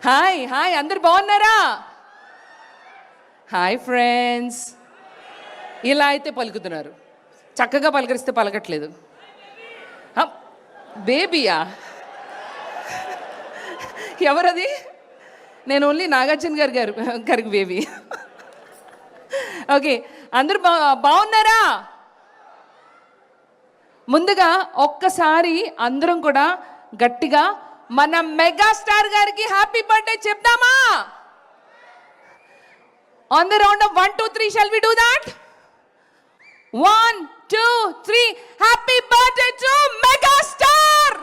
Hi hi, అందరు బాగున్నారా? Hi friends. ఇలా అయితే పలుకుతున్నారు, చక్కగా పలకరిస్తే పలకట్లేదు. బేబీయా? ఎవరది? నేను ఓన్లీ నాగార్జున గారికి బేబీ. ఓకే, అందరు బాగున్నారా? ముందుగా ఒక్కసారి అందరం కూడా గట్టిగా మన మెగాస్టార్ గారికి హ్యాపీ బర్త్డే చెప్దామా? On the round of 1 2 3 shall we do that? 1 2 3 happy birthday to megastar.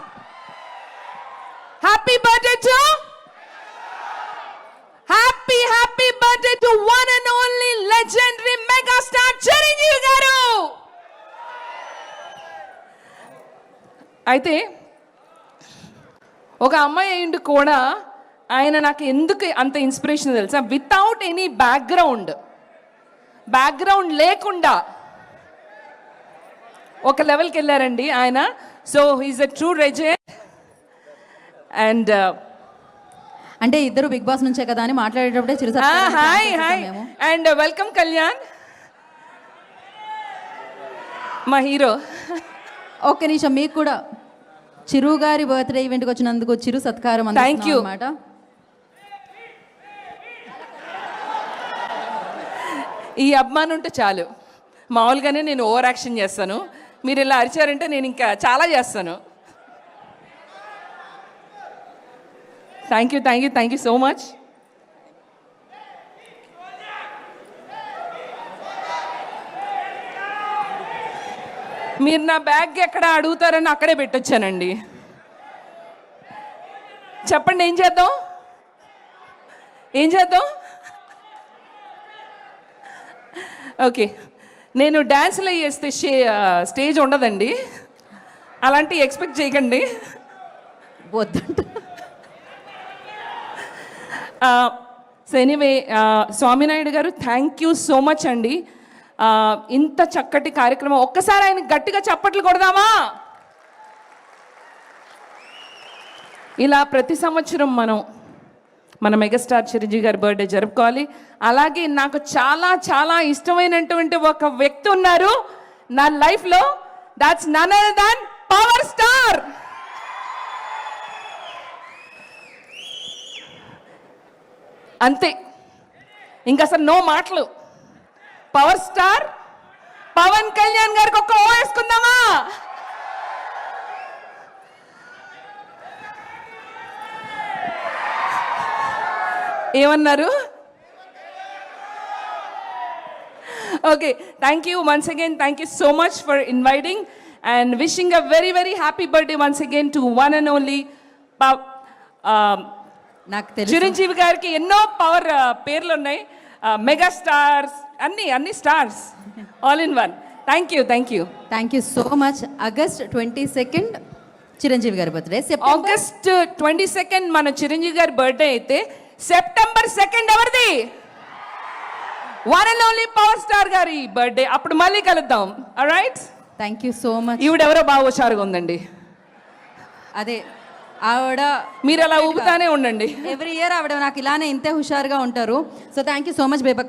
Happy birthday to happy birthday to one and only legendary megastar Chiranjeevi garu. అయితే ఒక అమ్మాయి అయిండు కూడా ఆయన నాకు ఎందుకు అంత ఇన్స్పిరేషన్ తెలుసా? వితౌట్ ఎనీ బ్యాక్గ్రౌండ్ లేకుండా ఒక లెవెల్కి వెళ్ళారండి ఆయన. So he is a true legend. And అంటే ఇద్దరు బిగ్ బాస్ నుంచే కదా అని మాట్లాడేటప్పుడే Chiru hi hi and welcome Kalyan, మా హీరో. ఒక్క నిమిషం, మీకు కూడా చిరు గారి బర్త్డే ఈవెంట్కి వచ్చినందుకు చిరు సత్కారం అన్నమాట. ఈ అభిమానం ఉంటే చాలు. మామూలుగానే నేను ఓవర్ యాక్షన్ చేస్తాను, మీరు ఇలా అరిచారంటే నేను ఇంకా చాలా చేస్తాను. Thank you so much. మీరు నా బ్యాగ్ ఎక్కడ అడుగుతారని అక్కడే పెట్టొచ్చానండి. చెప్పండి, ఏం చేద్దాం? ఓకే, నేను డ్యాన్స్లో చేస్తే స్టేజ్ ఉండదండి, అలాంటివి ఎక్స్పెక్ట్ చేయకండి. వద్దంట. సో ఎనీవే, స్వామినాయుడు గారు థ్యాంక్ యూ సో మచ్ అండి. ఇంత చక్కటి కార్యక్రమం, ఒక్కసారి ఆయన గట్టిగా చప్పట్లు కొడదామా? ఇలా ప్రతి సంవత్సరం మన మెగాస్టార్ చిరంజీవి గారి బర్త్డే జరుపుకోవాలి. అలాగే నాకు చాలా చాలా ఇష్టమైనటువంటి ఒక వ్యక్తి ఉన్నారు నా లైఫ్లో. That's none other than power star. అంతే, ఇంకా అసలు నో మాటలు. పవర్ స్టార్ పవన్ కళ్యాణ్ గారికి ఒక్క ఓ వేసుకుందామా? ఏమన్నారు? Okay, thank you once again. Thank you so much for inviting and wishing a very very happy birthday once again to one and only నాకు తెలుసు చిరంజీవి గారికి ఎన్నో పవర్ పేర్లు ఉన్నాయి, మెగా స్టార్స్, అన్ని stars all in one. Thank you so much. August 22 Chiranjeevi గారి birthday. August 22 మన చిరంజీవి గారి బర్త్డే అయితే సెప్టెంబర్ 2 ఎవరిది? One and only power star గారి బర్త్డే. అప్పుడు మళ్ళీ కలుద్దాం. Alright, thank you so much. ఈవిడెవరో బాగా హుషారుగా ఉందండి. అదే ఆవిడ, మీరు అలా ఊపుతానే ఉండండి. ఎవ్రీ ఇయర్ ఆవిడ నాకు ఇలానే ఇంతే హుషారుగా ఉంటారు. So thank you so much బేబక్క.